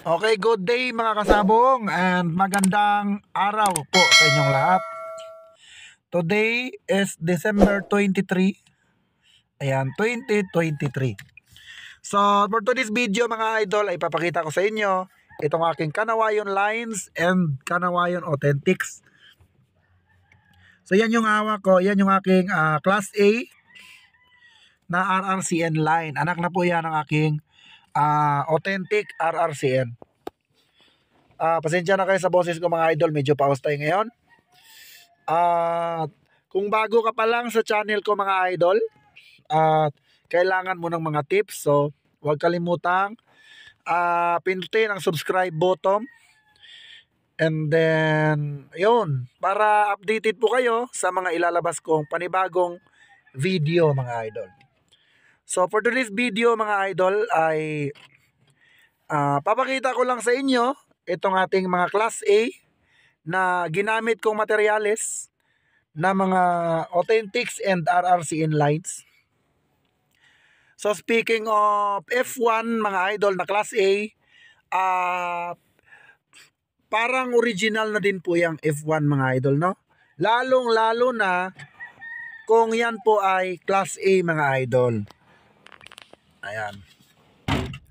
Okay, good day mga kasabong and magandang araw po sa inyong lahat. Today is December 23, ayan, 2023. So, for today's video mga idol ay papakita ko sa inyo itong aking Kanawayon Lines and Kanawayon Authentics. So, yan yung hawak ko, yan yung aking Class A na RRCN line. Anak na po yan ng aking Authentic RRCN. Pasensya na kayo sa boses ko mga idol, medyo pause tayo ngayon. At kung bago ka pa lang sa channel ko mga idol, at kailangan mo ng mga tips, so huwag kalimutang pindutin ang subscribe button. And then, yun, para updated po kayo sa mga ilalabas kong panibagong video mga idol. So for today's video mga idol ay papakita ko lang sa inyo itong ating mga Class A na ginamit kong materyales na mga Authentics and RRCN lines. So speaking of F1 mga idol na Class A, parang original na din po yung F1 mga idol, no? Lalong lalo na kung yan po ay Class A mga idol. Ayan.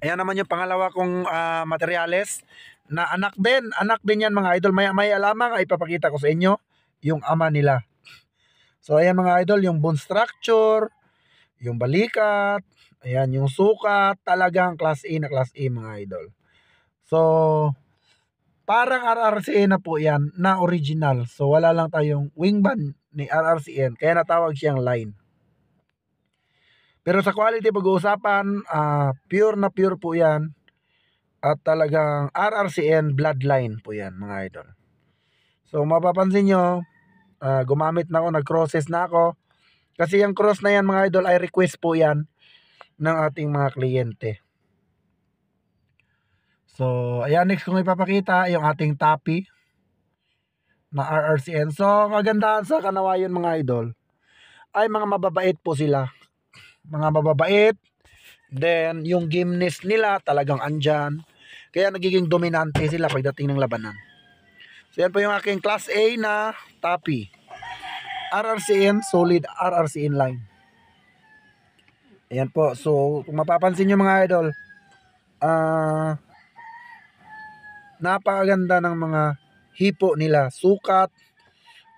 Ayan naman yung pangalawa kong materyales na anak din yan mga idol. May alamang ay papakita ko sa inyo yung ama nila. So ayan mga idol, yung bone structure, yung balikat, ayan yung sukat, talagang Class A na Class A mga idol. So parang RRCN na po yan na original. So wala lang tayong wing band ni RRCN, kaya natawag siyang line. Pero sa quality pag-uusapan, pure na pure po yan. At talagang RRCN bloodline po yan mga idol. So mapapansin nyo, gumamit na ako, nag-crosses na ako. Kasi yung cross na yan mga idol ay request po yan ng ating mga kliyente. So ayan, next kong ipapakita yung ating tapi na RRCN. So kagandahan sa Kanawayon mga idol ay mga mababait po sila. Mga mababait. Then yung gameness nila talagang andyan. Kaya nagiging dominante sila pagdating ng labanan. So yan po yung aking Class A na tapi. RRCN, solid RRCN line. Ayan po. So kung mapapansin nyo mga idol, napakaganda ng mga hipo nila. Sukat.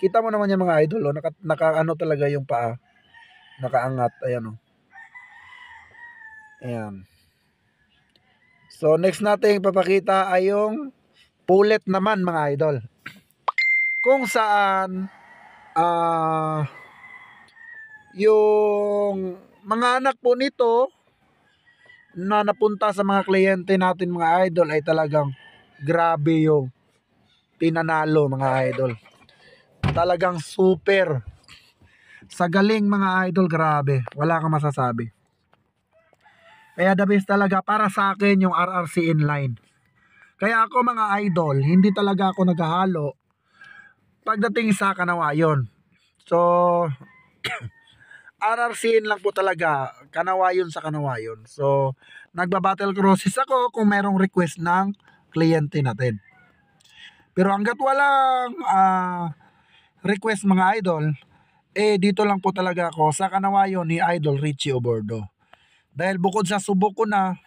Kita mo naman yan mga idol. Oh, naka ano talaga yung paa. Nakaangat. Ayan o. Ayan. So next natin ipapakita ay yung pullet naman mga idol. Kung saan yung mga anak po nito na napunta sa mga kliyente natin mga idol ay talagang grabe yung tinanalo mga idol. Talagang super. Sa galing mga idol, grabe. Wala kang masasabi. Kaya the best talaga para sa akin yung RRCN line. Kaya ako mga idol, hindi talaga ako naghahalo pagdating sa Kanawayon. So RRCN lang po talaga, Kanawayon sa Kanawayon. So nagba-battle crosses ako kung merong request ng kliyente natin. Pero hanggat walang request mga idol, dito lang po talaga ako sa Kanawayon ni Idol Richie Obordo. Dahil bukod sa subok ko na,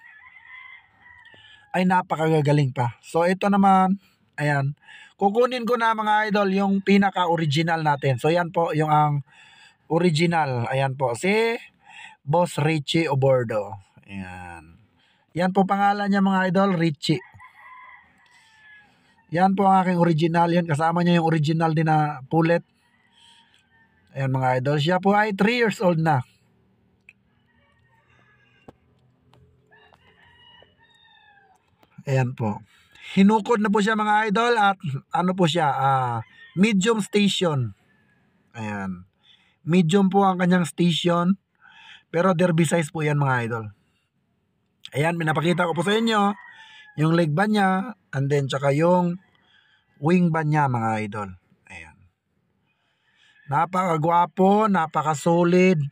ay napakagagaling pa. So ito naman, ayan, kukunin ko na mga idol yung pinaka-original natin. So yan po yung ang original. Ayan po, si Boss Richie Obordo. Ayan. Yan po pangalan niya mga idol, Richie. Yan po ang aking original. Yan, kasama niya yung original din na pullet. Ayan mga idol. Siya po ay 3 years old na. Ayan po. Hinukod na po siya mga idol at ano po siya, medium station. Ayan. Medium po ang kanyang station. Pero derby size po yan mga idol. Ayan, pinapakita ko po sa inyo yung leg band niya and then tsaka yung wing band niya mga idol. Ayan. Napakagwapo, napaka-solid,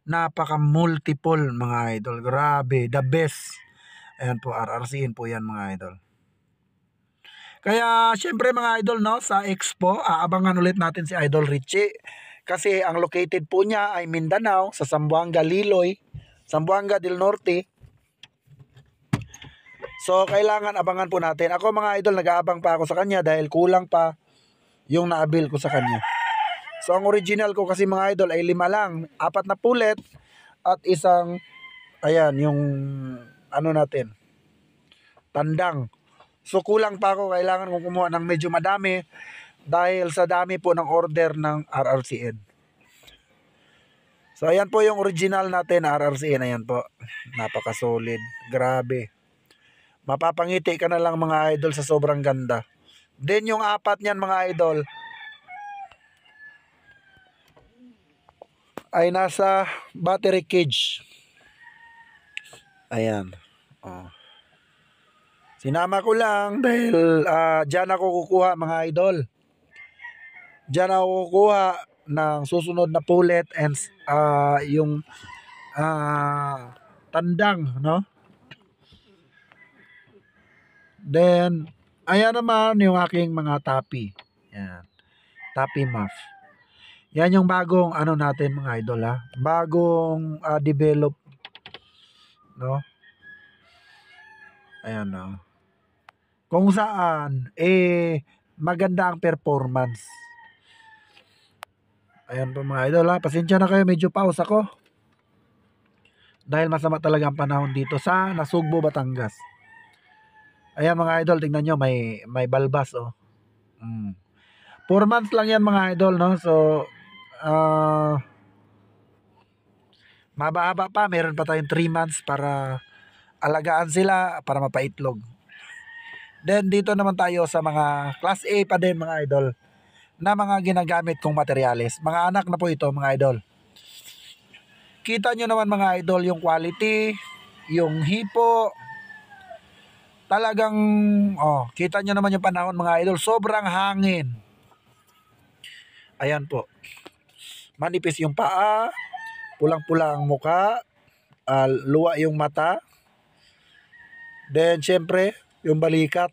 napaka-multiple mga idol. Grabe, the best. Ayan po, RRCN po yan mga idol. Kaya syempre mga idol, no, sa Expo, aabangan ulit natin si Idol Richie. Kasi ang located po niya ay Mindanao, sa Zamboanga, Liloy, Zamboanga del Norte. So kailangan abangan po natin. Ako mga idol, nag-aabang pa ako sa kanya dahil kulang pa yung naabil ko sa kanya. So ang original ko kasi mga idol ay 5 lang, 4 na pulet at isang, ayan, yung ano natin, tandang. So kulang pa ako, kailangan kong kumuha ng medyo madami dahil sa dami po ng order ng RRCN. So ayan po yung original natin RRCN, ayan po. Napaka solid, grabe. Mapapangiti ka na lang mga idol sa sobrang ganda. Then yung 4 niyan mga idol ay nasa battery cage. Ayan. Oh. Sinama ko lang dahil dyan ako kukuha mga idol. Dyan ako kukuha ng susunod na pulet and yung tandang, no? Then, ayan naman yung aking mga tapi. Yan. Tapi muff. Yan yung bagong ano natin mga idol ha. Bagong develop, no? Ayan, no? Kung saan maganda ang performance. Ayan po mga idol ha. Pasensya na kayo, medyo pause ako. Dahil masama talaga ang panahon dito sa Nasugbo, Batangas. Ayan mga idol, tingnan nyo, may balbas oh. 4 months lang yan mga idol, no? So mababa pa, meron pa tayong 3 months para alagaan sila para mapaitlog. Then dito naman tayo sa mga class A pa din mga idol na mga ginagamit kong materyales. Mga anak na po ito mga idol. Kita nyo naman mga idol yung quality, yung hipo. Talagang kita nyo naman yung panahon mga idol, sobrang hangin. Ayan po. Manipis yung paa, pulang-pula ang muka, luwa yung mata. Then syempre, yung balikat.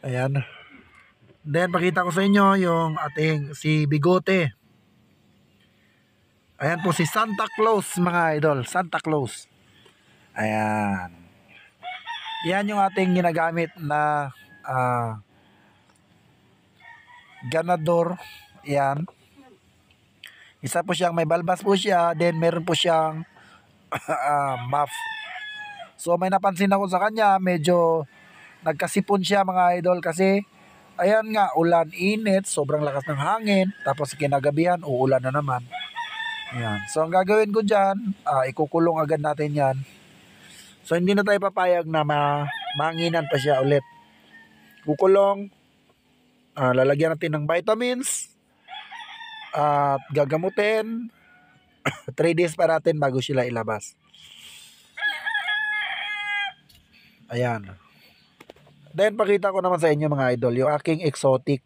Ayan. Then pakita ko sa inyo yung ating si Bigote. Ayan po si Santa Claus mga idol, Santa Claus. Ayan. Yan yung ating ginagamit na ganador. Ayan. Isa po siyang may balbas po siya, then meron po siyang muff. So may napansin ako sa kanya, medyo nagkasipon siya mga idol kasi ayan nga, ulan, init, sobrang lakas ng hangin, tapos kinagabihan, uulan na naman. Ayan. So ang gagawin ko dyan, ikukulong agad natin yan. So hindi na tayo papayag na mahanginan pa siya ulit. Kukulong, lalagyan natin ng vitamins, at gagamutin. 3 days pa natin bago sila ilabas. Ayan. Then pakita ko naman sa inyo mga idol, yung aking exotic.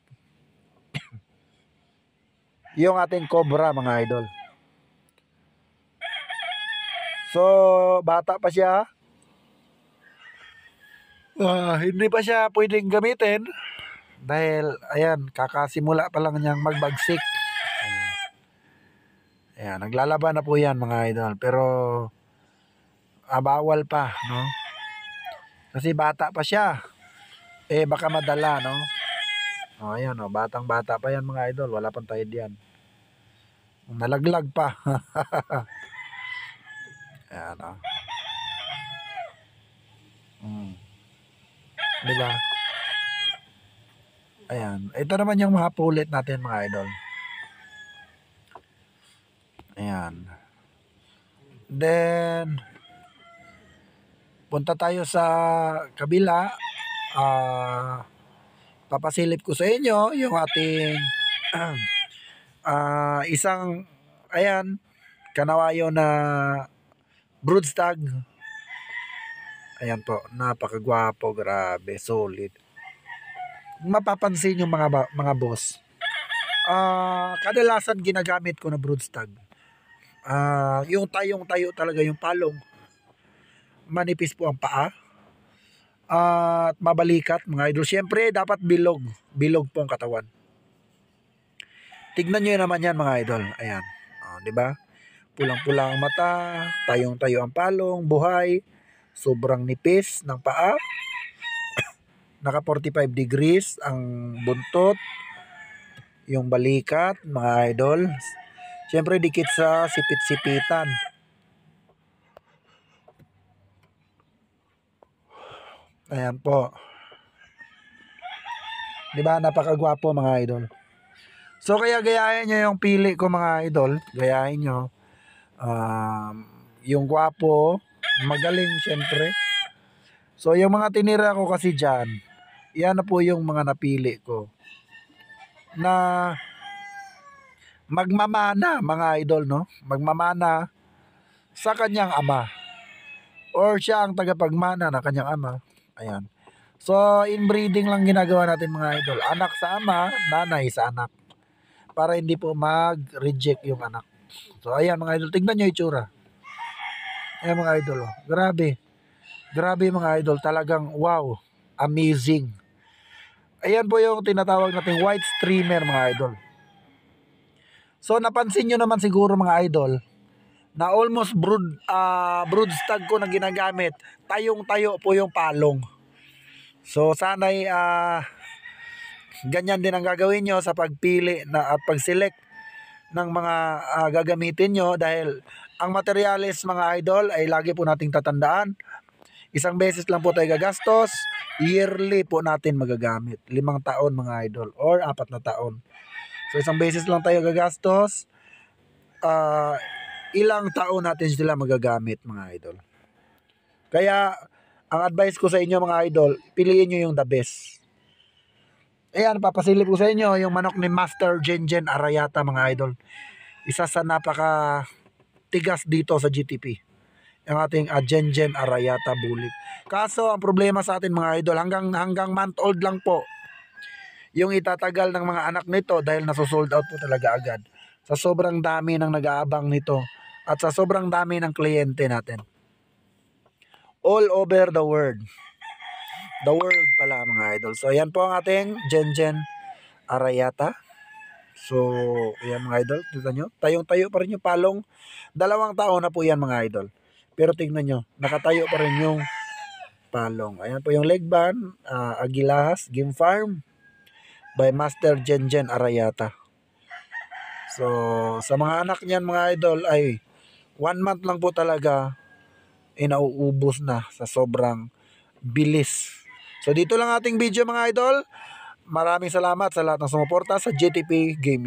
Yung ating cobra mga idol. So, bata pa siya. Hindi pa siya pwedeng gamitin. Dahil, ayan, kakasimula pa lang niyang magbagsik. Ayan, naglalaban na po yan mga idol. Pero, bawal pa, no? Kasi bata pa siya. Baka madala, no? Ayan, batang bata pa yan mga idol. Wala pang tayo diyan. Nalaglag pa. Ayan, diba? Ayan. Ito naman yung mga pulit natin mga idol. Ayan. Then, punta tayo sa kabila. Papasilip ko sa inyo yung ating isang, ayan, kanawayo na broodstag. Ayan po, napakagwapo, grabe, solid. Mapapansin yung mga boss. Kadalasan ginagamit ko na broodstag. Yung tayong tayo talaga yung palong. Manipis po ang paa. at mabalikat mga idol. Siyempre dapat bilog. Bilog po ang katawan. Tignan nyo naman yan mga idol. Ayan. Di ba? Pulang-pula ang mata, tayong-tayo ang palong, buhay, sobrang nipis ng paa, naka 45 degrees ang buntot, yung balikat, mga idol. Siyempre dikit sa sipit-sipitan. Ayan po. Di ba? Napakagwapo mga idol. So kaya gayahin nyo yung pili ko mga idol. Gayahin nyo. Yung gwapo, magaling syempre. So yung mga tinira ko kasi dyan, yan na po yung mga napili ko na magmamana mga idol, no? Magmamana sa kanyang ama or siya ang tagapagmana na kanyang ama. Ayan. So inbreeding lang ginagawa natin mga idol. Anak sa ama, nanay sa anak. Para hindi po mag-reject yung anak. So ayan mga idol, tingnan nyo yung itsura. Ayan mga idol, oh. Grabe. Grabe mga idol, talagang wow, amazing. Ayan po yung tinatawag nating white streamer mga idol. So napansin nyo naman siguro mga idol, na almost brood stag ko na ginagamit, tayong-tayo po yung palong. So sana'y ganyan din ang gagawin nyo sa pagpili na, at pag-select ng mga gagamitin nyo, dahil ang materyales mga idol ay lagi po nating tatandaan. Isang beses lang po tayo gagastos, yearly po natin magagamit. 5 taon mga idol or 4 na taon. So isang beses lang tayo gagastos, ilang taon natin sila magagamit mga idol. Kaya ang advice ko sa inyo mga idol, piliin nyo yung the best. Ayan, papasilip ko sa inyo yung manok ni Master Jenjen Arayata mga idol. Isa sa napaka tigas dito sa GTP. Ang ating Jenjen Arayata Bulik. Kaso ang problema sa atin mga idol, hanggang month old lang po yung itatagal ng mga anak nito, dahil nasosold out po talaga agad. Sa sobrang dami ng nag-aabang nito at sa sobrang dami ng kliyente natin. All over the world. The world pala mga idol. So ayan po ang ating Jenjen Arayata. So ayan mga idol, tignan nyo, tayong-tayo pa rin yung palong. 2 taon na po yan mga idol. Pero tignan nyo, nakatayo pa rin yung palong. Ayan po yung leg band, Agilahas Game Farm by Master Jenjen Arayata. So sa mga anak niyan mga idol ay 1 month lang po talaga nauubos na sa sobrang bilis. So dito lang ating video mga idol. Maraming salamat sa lahat ng sumuporta sa GTP Game.